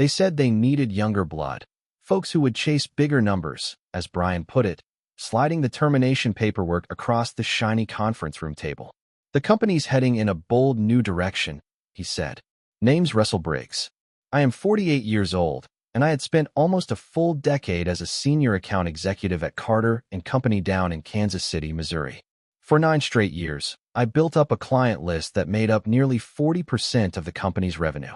They said they needed younger blood, folks who would chase bigger numbers, as Brian put it, sliding the termination paperwork across the shiny conference room table. The company's heading in a bold new direction, he said. Name's Russell Briggs. I am 48 years old, and I had spent almost a full decade as a senior account executive at Carter and Company down in Kansas City, Missouri. For 9 straight years, I built up a client list that made up nearly 40% of the company's revenue.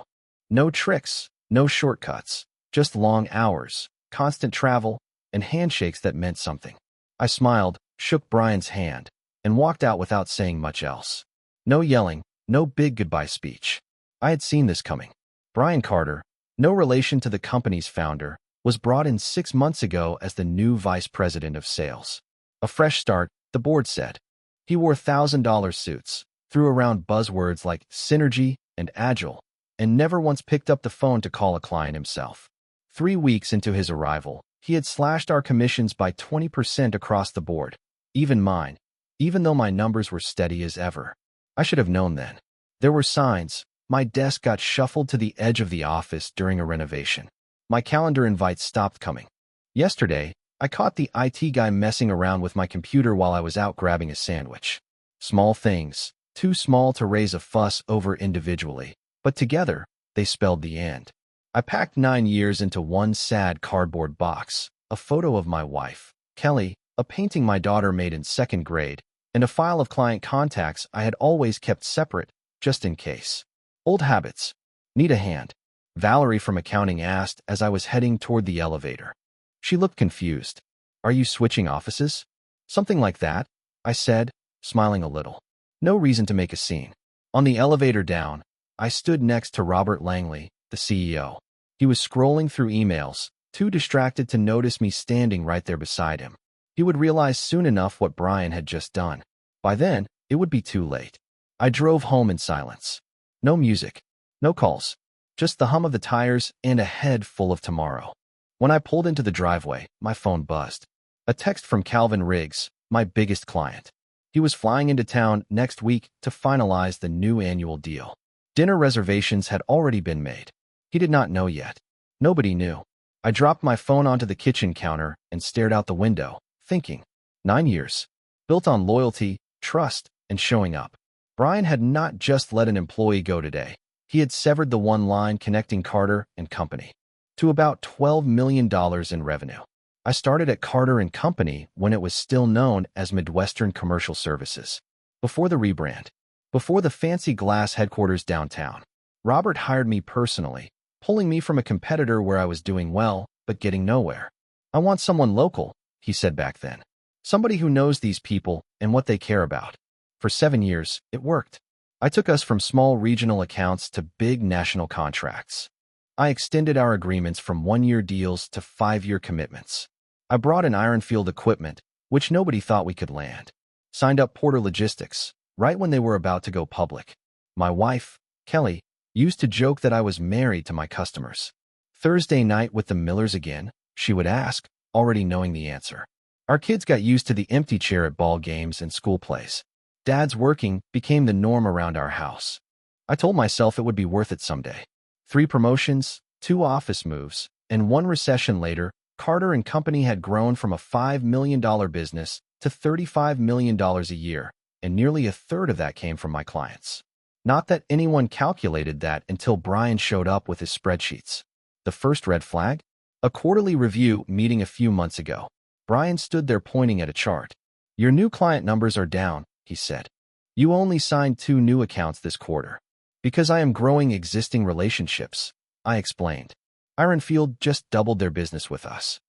No tricks, no shortcuts, just long hours, constant travel, and handshakes that meant something. I smiled, shook Brian's hand, and walked out without saying much else. No yelling, no big goodbye speech. I had seen this coming. Brian Carter, no relation to the company's founder, was brought in 6 months ago as the new vice president of sales. A fresh start, the board said. He wore $1,000 suits, threw around buzzwords like synergy and agile, and never once picked up the phone to call a client himself. 3 weeks into his arrival, he had slashed our commissions by 20% across the board, even mine, even though my numbers were steady as ever. I should have known then. There were signs. My desk got shuffled to the edge of the office during a renovation. My calendar invites stopped coming. Yesterday, I caught the IT guy messing around with my computer while I was out grabbing a sandwich. Small things, too small to raise a fuss over individually, but together, they spelled the end. I packed 9 years into one sad cardboard box, a photo of my wife, Kelly, a painting my daughter made in 2nd grade, and a file of client contacts I had always kept separate, just in case. Old habits. Need a hand? Valerie from accounting asked as I was heading toward the elevator. She looked confused. Are you switching offices? Something like that, I said, smiling a little. No reason to make a scene. On the elevator down, I stood next to Robert Langley, the CEO. He was scrolling through emails, too distracted to notice me standing right there beside him. He would realize soon enough what Brian had just done. By then, it would be too late. I drove home in silence. No music, no calls, just the hum of the tires and a head full of tomorrow. When I pulled into the driveway, my phone buzzed. A text from Calvin Riggs, my biggest client. He was flying into town next week to finalize the new annual deal. Dinner reservations had already been made. He did not know yet. Nobody knew. I dropped my phone onto the kitchen counter and stared out the window, thinking, 9 years, built on loyalty, trust, and showing up. Brian had not just let an employee go today. He had severed the one line connecting Carter and Company to about $12 million in revenue. I started at Carter and Company when it was still known as Midwestern Commercial Services. Before the rebrand, before the fancy glass headquarters downtown, Robert hired me personally, pulling me from a competitor where I was doing well, but getting nowhere. I want someone local, he said back then. Somebody who knows these people and what they care about. For 7 years, it worked. I took us from small regional accounts to big national contracts. I extended our agreements from 1-year deals to 5-year commitments. I brought in Ironfield equipment, which nobody thought we could land. Signed up Porter Logistics, right when they were about to go public. My wife, Kelly, used to joke that I was married to my customers. Thursday night with the Millers again, she would ask, already knowing the answer. Our kids got used to the empty chair at ball games and school plays. Dad's working became the norm around our house. I told myself it would be worth it someday. 3 promotions, 2 office moves, and 1 recession later, Carter and Company had grown from a $5 million business to $35 million a year, and nearly a third of that came from my clients. Not that anyone calculated that until Brian showed up with his spreadsheets. The first red flag? A quarterly review meeting a few months ago. Brian stood there pointing at a chart. Your new client numbers are down, he said. You only signed 2 new accounts this quarter. Because I am growing existing relationships, I explained. Ironfield just doubled their business with us.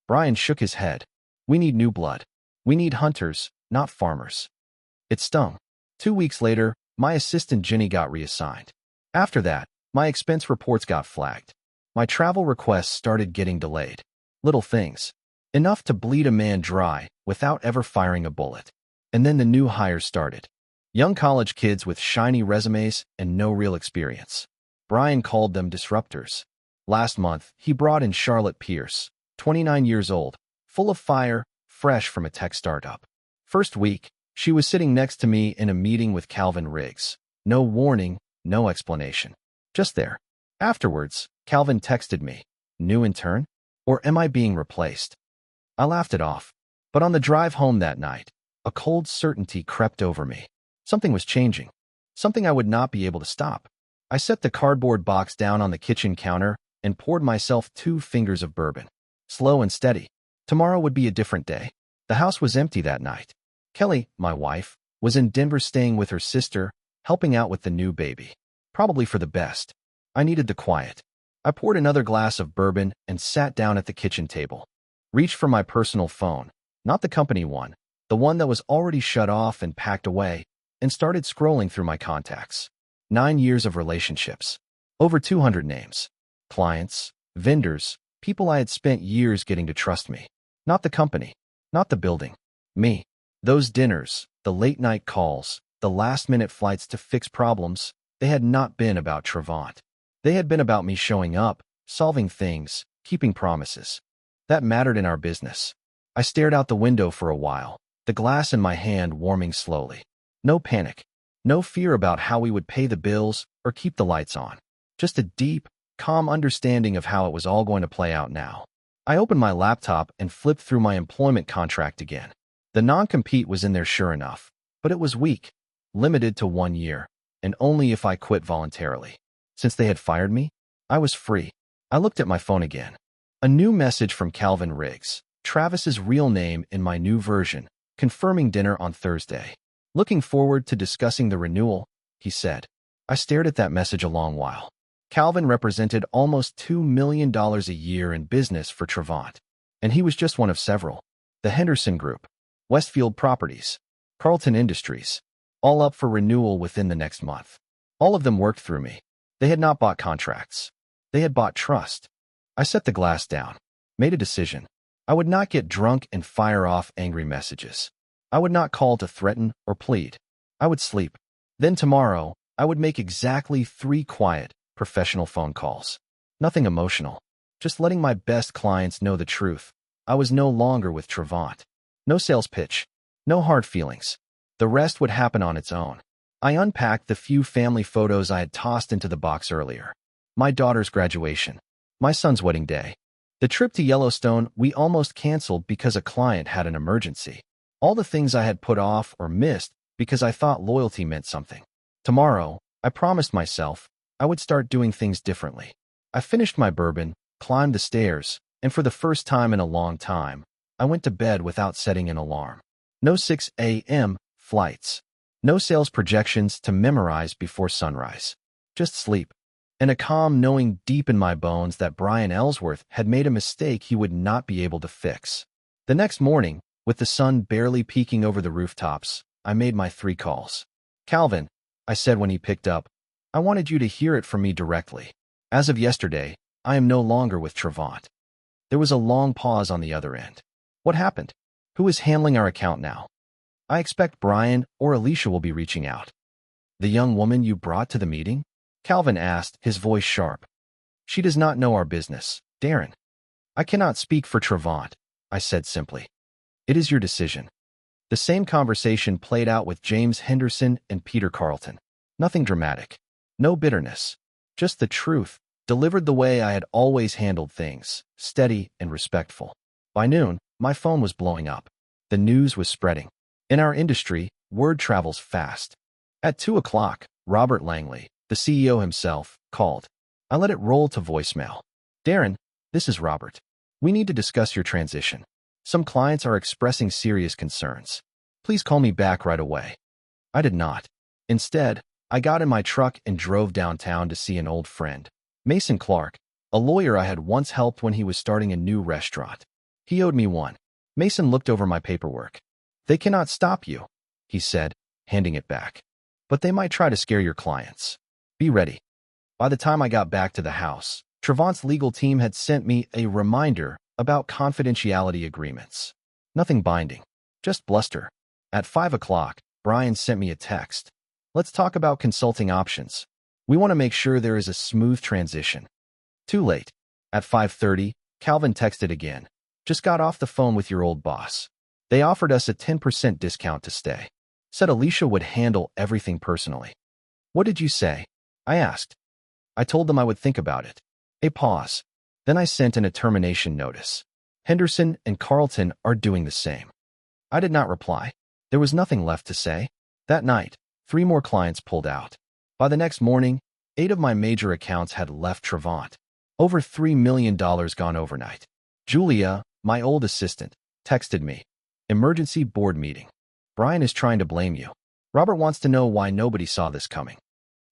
Brian shook his head. We need new blood. We need hunters, not farmers. It stung. 2 weeks later, my assistant Jenny got reassigned. After that, my expense reports got flagged. My travel requests started getting delayed. Little things. Enough to bleed a man dry without ever firing a bullet. And then the new hires started. Young college kids with shiny resumes and no real experience. Brian called them disruptors. Last month, he brought in Charlotte Pierce, 29 years old, full of fire, fresh from a tech startup. First week, she was sitting next to me in a meeting with Calvin Riggs. No warning, no explanation. Just there. Afterwards, Calvin texted me, "New intern? Or am I being replaced?" I laughed it off. But on the drive home that night, a cold certainty crept over me. Something was changing. Something I would not be able to stop. I set the cardboard box down on the kitchen counter and poured myself 2 fingers of bourbon. Slow and steady. Tomorrow would be a different day. The house was empty that night. Kelly, my wife, was in Denver staying with her sister, helping out with the new baby. Probably for the best. I needed the quiet. I poured another glass of bourbon and sat down at the kitchen table. Reached for my personal phone, not the company one, the one that was already shut off and packed away, and started scrolling through my contacts. 9 years of relationships. Over 200 names. Clients, vendors, people I had spent years getting to trust me. Not the company, not the building. Me. Those dinners, the late-night calls, the last-minute flights to fix problems, they had not been about Trevant. They had been about me showing up, solving things, keeping promises. That mattered in our business. I stared out the window for a while, the glass in my hand warming slowly. No panic. No fear about how we would pay the bills or keep the lights on. Just a deep, calm understanding of how it was all going to play out now. I opened my laptop and flipped through my employment contract again. The non-compete was in there sure enough, but it was weak, limited to 1 year, and only if I quit voluntarily. Since they had fired me, I was free. I looked at my phone again. A new message from Calvin Riggs, Travis's real name in my new version, confirming dinner on Thursday. "Looking forward to discussing the renewal," he said. I stared at that message a long while. Calvin represented almost $2 million a year in business for Trevant, and he was just one of several. The Henderson Group, Westfield Properties, Carlton Industries, all up for renewal within the next month. All of them worked through me. They had not bought contracts. They had bought trust. I set the glass down, made a decision. I would not get drunk and fire off angry messages. I would not call to threaten or plead. I would sleep. Then tomorrow, I would make exactly 3 quiet, professional phone calls. Nothing emotional. Just letting my best clients know the truth. I was no longer with Trevant. No sales pitch. No hard feelings. The rest would happen on its own. I unpacked the few family photos I had tossed into the box earlier. My daughter's graduation. My son's wedding day. The trip to Yellowstone we almost canceled because a client had an emergency. All the things I had put off or missed because I thought loyalty meant something. Tomorrow, I promised myself, I would start doing things differently. I finished my bourbon, climbed the stairs, and for the first time in a long time, I went to bed without setting an alarm. No 6 a.m. flights. No sales projections to memorize before sunrise. Just sleep. And a calm knowing deep in my bones that Brian Ellsworth had made a mistake he would not be able to fix. The next morning, with the sun barely peeking over the rooftops, I made my 3 calls. "Calvin," I said when he picked up, "I wanted you to hear it from me directly. As of yesterday, I am no longer with Trevant." There was a long pause on the other end. "What happened? Who is handling our account now?" "I expect Brian or Alicia will be reaching out." "The young woman you brought to the meeting?" Calvin asked, his voice sharp. "She does not know our business, Darren." "I cannot speak for Trevant," I said simply. "It is your decision." The same conversation played out with James Henderson and Peter Carlton. Nothing dramatic. No bitterness. Just the truth, delivered the way I had always handled things, steady and respectful. By noon, my phone was blowing up. The news was spreading. In our industry, word travels fast. At 2 o'clock, Robert Langley, the CEO himself, called. I let it roll to voicemail. "Darren, this is Robert. We need to discuss your transition. Some clients are expressing serious concerns. Please call me back right away." I did not. Instead, I got in my truck and drove downtown to see an old friend, Mason Clark, a lawyer I had once helped when he was starting a new restaurant. He owed me one. Mason looked over my paperwork. "They cannot stop you," he said, handing it back. "But they might try to scare your clients. Be ready." By the time I got back to the house, Trevant's legal team had sent me a reminder about confidentiality agreements. Nothing binding, just bluster. At 5 o'clock, Brian sent me a text. "Let's talk about consulting options. We want to make sure there is a smooth transition." Too late. At 5:30, Calvin texted again. "Just got off the phone with your old boss. They offered us a 10% discount to stay. Said Alicia would handle everything personally." "What did you say?" I asked. I told them I would think about it. A pause. Then I sent in a termination notice. Henderson and Carlton are doing the same. I did not reply. There was nothing left to say. That night, 3 more clients pulled out. By the next morning, 8 of my major accounts had left Trevant. Over $3 million gone overnight. Julia, my old assistant, texted me. Emergency board meeting. Brian is trying to blame you. Robert wants to know why nobody saw this coming.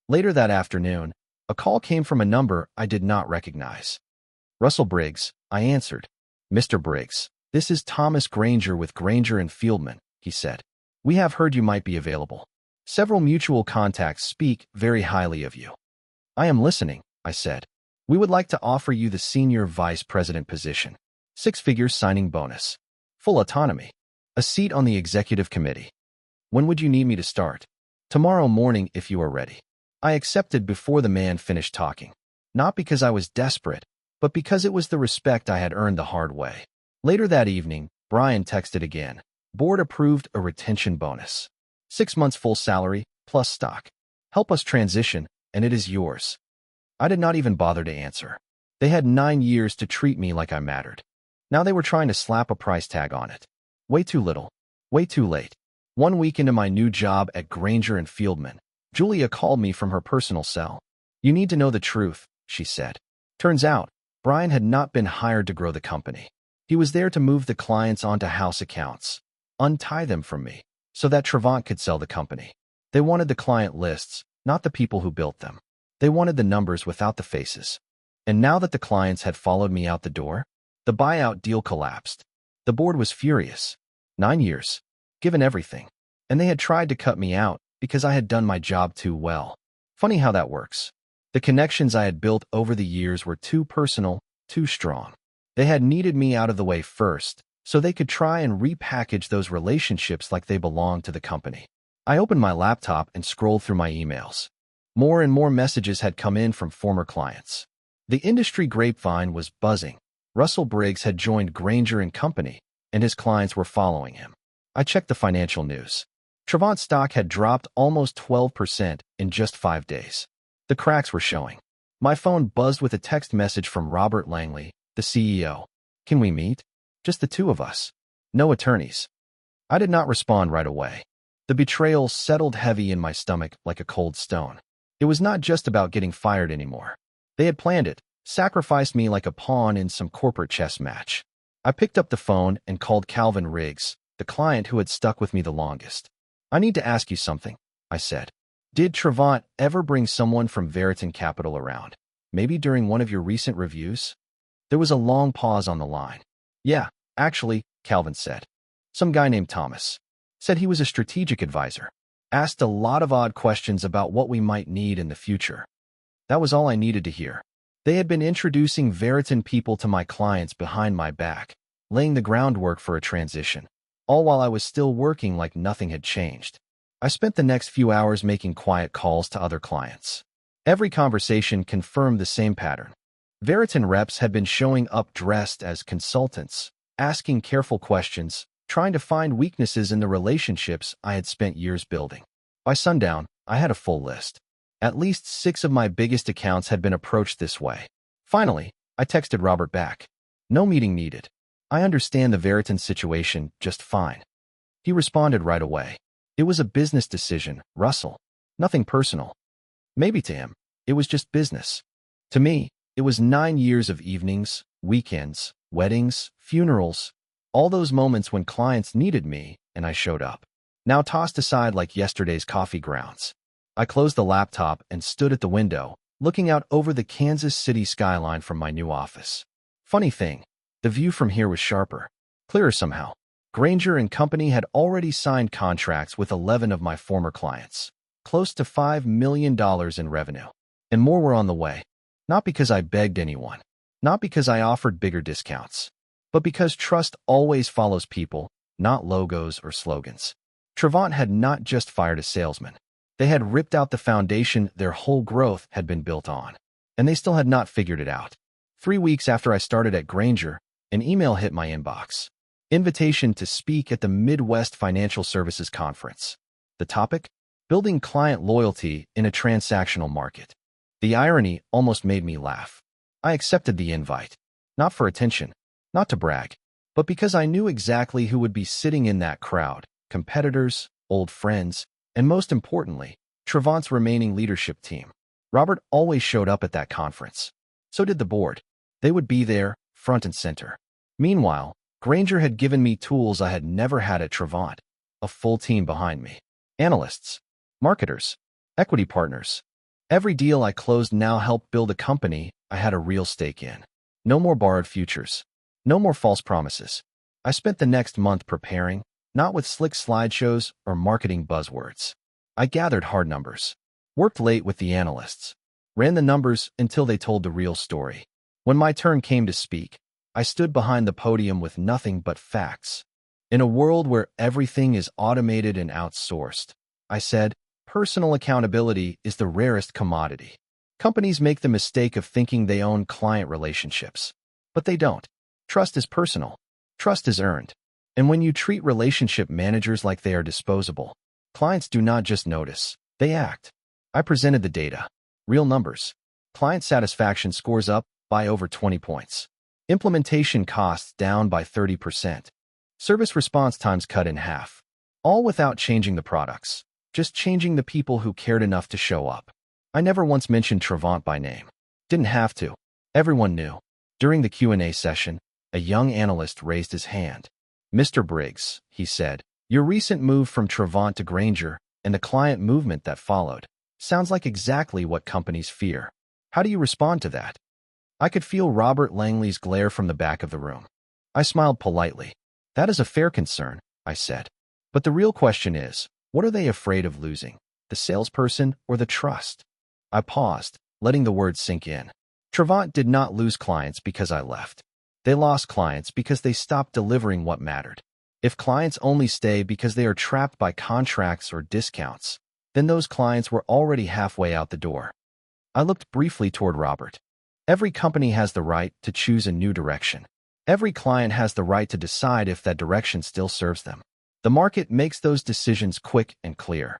Later that afternoon, a call came from a number I did not recognize. Russell Briggs, I answered. Mr. Briggs, this is Thomas Granger with Granger and Fieldman, he said. We have heard you might be available. Several mutual contacts speak very highly of you. I am listening, I said. We would like to offer you the senior vice president position. 6-figure signing bonus. Full autonomy. A seat on the executive committee. When would you need me to start? Tomorrow morning if you are ready. I accepted before the man finished talking. Not because I was desperate, but because it was the respect I had earned the hard way. Later that evening, Brian texted again. Board approved a retention bonus. 6 months full salary, plus stock. Help us transition, and it is yours. I did not even bother to answer. They had 9 years to treat me like I mattered. Now they were trying to slap a price tag on it. Way too little. Way too late. 1 week into my new job at Granger and Fieldman, Julia called me from her personal cell. You need to know the truth, she said. Turns out, Brian had not been hired to grow the company. He was there to move the clients onto house accounts, untie them from me, so that Trevant could sell the company. They wanted the client lists, not the people who built them. They wanted the numbers without the faces. And now that the clients had followed me out the door, the buyout deal collapsed. The board was furious. 9 years. Given everything. And they had tried to cut me out because I had done my job too well. Funny how that works. The connections I had built over the years were too personal, too strong. They had needed me out of the way first, so they could try and repackage those relationships like they belonged to the company. I opened my laptop and scrolled through my emails. More and more messages had come in from former clients. The industry grapevine was buzzing. Russell Briggs had joined Granger and Company, and his clients were following him. I checked the financial news. Trevant stock had dropped almost 12% in just 5 days. The cracks were showing. My phone buzzed with a text message from Robert Langley, the CEO. Can we meet? Just the 2 of us. No attorneys. I did not respond right away. The betrayal settled heavy in my stomach like a cold stone. It was not just about getting fired anymore. They had planned it, sacrificed me like a pawn in some corporate chess match. I picked up the phone and called Calvin Riggs, the client who had stuck with me the longest. I need to ask you something, I said. Did Trevant ever bring someone from Veriton Capital around? Maybe during one of your recent reviews? There was a long pause on the line. Yeah, actually, Calvin said. Some guy named Thomas. Said he was a strategic advisor. Asked a lot of odd questions about what we might need in the future. That was all I needed to hear. They had been introducing Veriton people to my clients behind my back, laying the groundwork for a transition, all while I was still working like nothing had changed. I spent the next few hours making quiet calls to other clients. Every conversation confirmed the same pattern. Veriton reps had been showing up dressed as consultants, asking careful questions, trying to find weaknesses in the relationships I had spent years building. By sundown, I had a full list. At least 6 of my biggest accounts had been approached this way. Finally, I texted Robert back. No meeting needed. I understand the Veriton situation just fine. He responded right away. It was a business decision, Russell. Nothing personal. Maybe to him, it was just business. To me, it was 9 years of evenings, weekends, weddings, funerals, all those moments when clients needed me and I showed up. Now tossed aside like yesterday's coffee grounds. I closed the laptop and stood at the window, looking out over the Kansas City skyline from my new office. Funny thing, the view from here was sharper, clearer somehow. Granger and Company had already signed contracts with 11 of my former clients, close to $5 million in revenue. And more were on the way. Not because I begged anyone, not because I offered bigger discounts, but because trust always follows people, not logos or slogans. Trevant had not just fired a salesman. They had ripped out the foundation their whole growth had been built on, and they still had not figured it out. 3 weeks after I started at Granger, an email hit my inbox. Invitation to speak at the Midwest Financial Services Conference. The topic? Building client loyalty in a transactional market. The irony almost made me laugh. I accepted the invite. Not for attention, not to brag, but because I knew exactly who would be sitting in that crowd: competitors, old friends, and most importantly, Trevant's remaining leadership team. Robert always showed up at that conference. So did the board. They would be there, front and center. Meanwhile, Granger had given me tools I had never had at Trevant: a full team behind me. Analysts, marketers, equity partners. Every deal I closed now helped build a company I had a real stake in. No more borrowed futures. No more false promises. I spent the next month preparing, not with slick slideshows or marketing buzzwords. I gathered hard numbers, worked late with the analysts, ran the numbers until they told the real story. When my turn came to speak, I stood behind the podium with nothing but facts. In a world where everything is automated and outsourced, I said, personal accountability is the rarest commodity. Companies make the mistake of thinking they own client relationships, but they don't. Trust is personal. Trust is earned. And when you treat relationship managers like they are disposable, clients do not just notice, they act. I presented the data. Real numbers. Client satisfaction scores up by over 20 points. Implementation costs down by 30%. Service response times cut in half. All without changing the products, just changing the people who cared enough to show up. I never once mentioned Trevant by name. Didn't have to. Everyone knew. During the Q&A session, a young analyst raised his hand. "Mr. Briggs," he said, "your recent move from Trevant to Granger and the client movement that followed sounds like exactly what companies fear. How do you respond to that?" I could feel Robert Langley's glare from the back of the room. I smiled politely. "That is a fair concern," I said. "But the real question is, what are they afraid of losing? The salesperson or the trust?" I paused, letting the words sink in. Trevant did not lose clients because I left. They lost clients because they stopped delivering what mattered. If clients only stay because they are trapped by contracts or discounts, then those clients were already halfway out the door. I looked briefly toward Robert. Every company has the right to choose a new direction. Every client has the right to decide if that direction still serves them. The market makes those decisions quick and clear.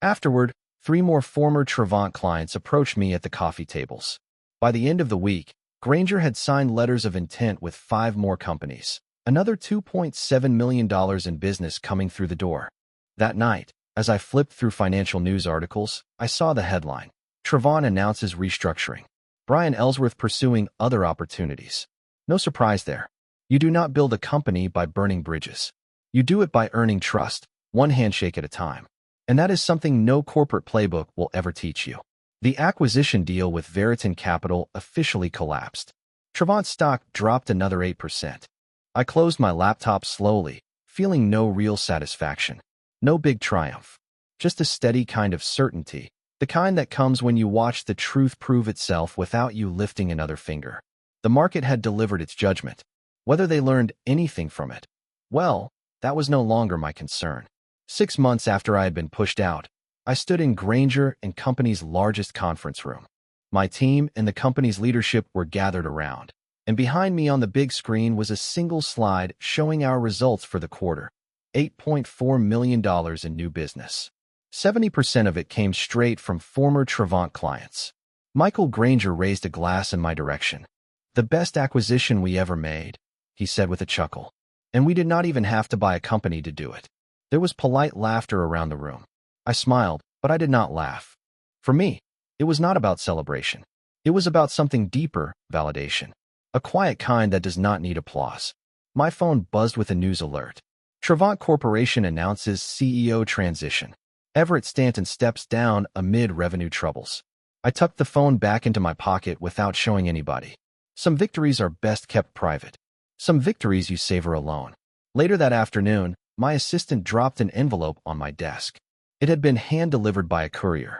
Afterward, 3 more former Trevant clients approached me at the coffee tables. By the end of the week, Granger had signed letters of intent with 5 more companies, another $2.7 million in business coming through the door. That night, as I flipped through financial news articles, I saw the headline: Trevant announces restructuring. Brian Ellsworth pursuing other opportunities. No surprise there. You do not build a company by burning bridges. You do it by earning trust, one handshake at a time. And that is something no corporate playbook will ever teach you. The acquisition deal with Veriton Capital officially collapsed. Trevant's stock dropped another 8%. I closed my laptop slowly, feeling no real satisfaction. No big triumph. Just a steady kind of certainty, the kind that comes when you watch the truth prove itself without you lifting another finger. The market had delivered its judgment. Whether they learned anything from it, well, that was no longer my concern. 6 months after I had been pushed out, I stood in Granger and Company's largest conference room. My team and the company's leadership were gathered around, and behind me on the big screen was a single slide showing our results for the quarter: $8.4 million in new business. 70% of it came straight from former Trevant clients. Michael Granger raised a glass in my direction. "The best acquisition we ever made," he said with a chuckle. "And we did not even have to buy a company to do it." There was polite laughter around the room. I smiled, but I did not laugh. For me, it was not about celebration. It was about something deeper: validation. A quiet kind that does not need applause. My phone buzzed with a news alert. Trevant Corporation announces CEO transition. Everett Stanton steps down amid revenue troubles. I tucked the phone back into my pocket without showing anybody. Some victories are best kept private. Some victories you savor alone. Later that afternoon, my assistant dropped an envelope on my desk. It had been hand-delivered by a courier.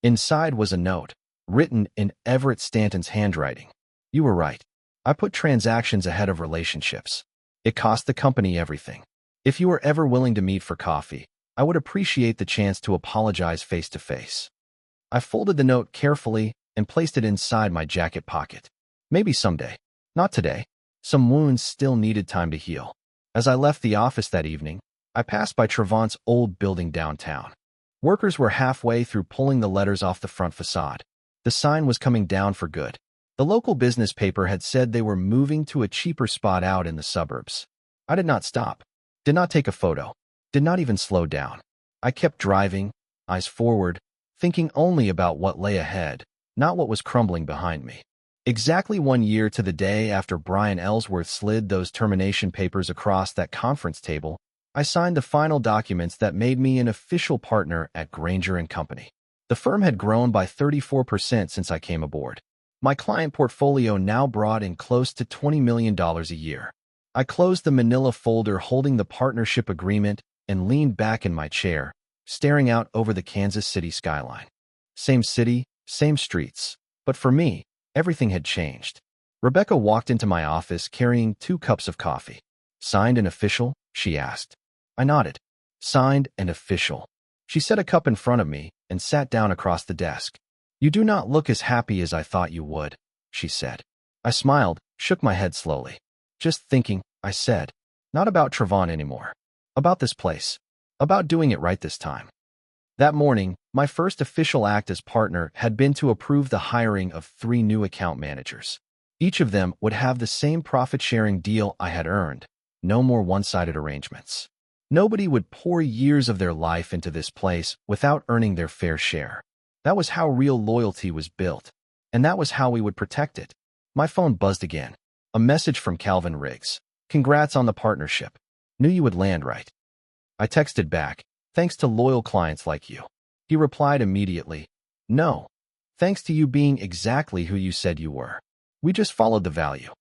Inside was a note, written in Everett Stanton's handwriting. "You were right. I put transactions ahead of relationships. It cost the company everything. If you were ever willing to meet for coffee, I would appreciate the chance to apologize face-to-face." I folded the note carefully and placed it inside my jacket pocket. Maybe someday. Not today. Some wounds still needed time to heal. As I left the office that evening, I passed by Trevant's old building downtown. Workers were halfway through pulling the letters off the front facade. The sign was coming down for good. The local business paper had said they were moving to a cheaper spot out in the suburbs. I did not stop, did not take a photo, did not even slow down. I kept driving, eyes forward, thinking only about what lay ahead, not what was crumbling behind me. Exactly 1 year to the day after Brian Ellsworth slid those termination papers across that conference table, I signed the final documents that made me an official partner at Granger & Company. The firm had grown by 34% since I came aboard. My client portfolio now brought in close to $20 million a year. I closed the manila folder holding the partnership agreement and leaned back in my chair, staring out over the Kansas City skyline. Same city, same streets. But for me, everything had changed. Rebecca walked into my office carrying 2 cups of coffee. "Signed and official?" she asked. I nodded. "Signed and official." She set a cup in front of me and sat down across the desk. "You do not look as happy as I thought you would," she said. I smiled, shook my head slowly. "Just thinking," I said. "Not about Trevon anymore. About this place. About doing it right this time." That morning, my first official act as partner had been to approve the hiring of 3 new account managers. Each of them would have the same profit-sharing deal I had earned. No more one-sided arrangements. Nobody would pour years of their life into this place without earning their fair share. That was how real loyalty was built, and that was how we would protect it. My phone buzzed again. A message from Calvin Riggs. "Congrats on the partnership. Knew you would land right." I texted back, "Thanks to loyal clients like you." He replied immediately, "No, thanks to you being exactly who you said you were. We just followed the value."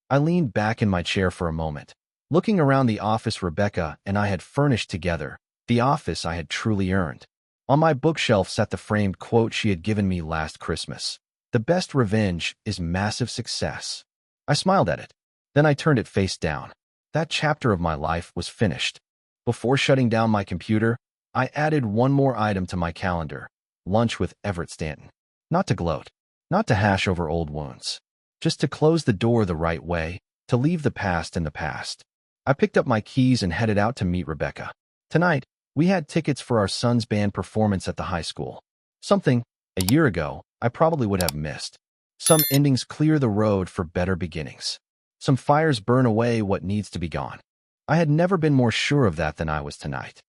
I leaned back in my chair for a moment, looking around the office Rebecca and I had furnished together, the office I had truly earned. On my bookshelf sat the framed quote she had given me last Christmas. "The best revenge is massive success." I smiled at it. Then I turned it face down. That chapter of my life was finished. Before shutting down my computer, I added one more item to my calendar: lunch with Everett Stanton. Not to gloat, not to hash over old wounds, just to close the door the right way, to leave the past in the past. I picked up my keys and headed out to meet Rebecca. Tonight, we had tickets for our son's band performance at the high school. Something, a year ago, I probably would have missed. Some endings clear the road for better beginnings. Some fires burn away what needs to be gone. I had never been more sure of that than I was tonight.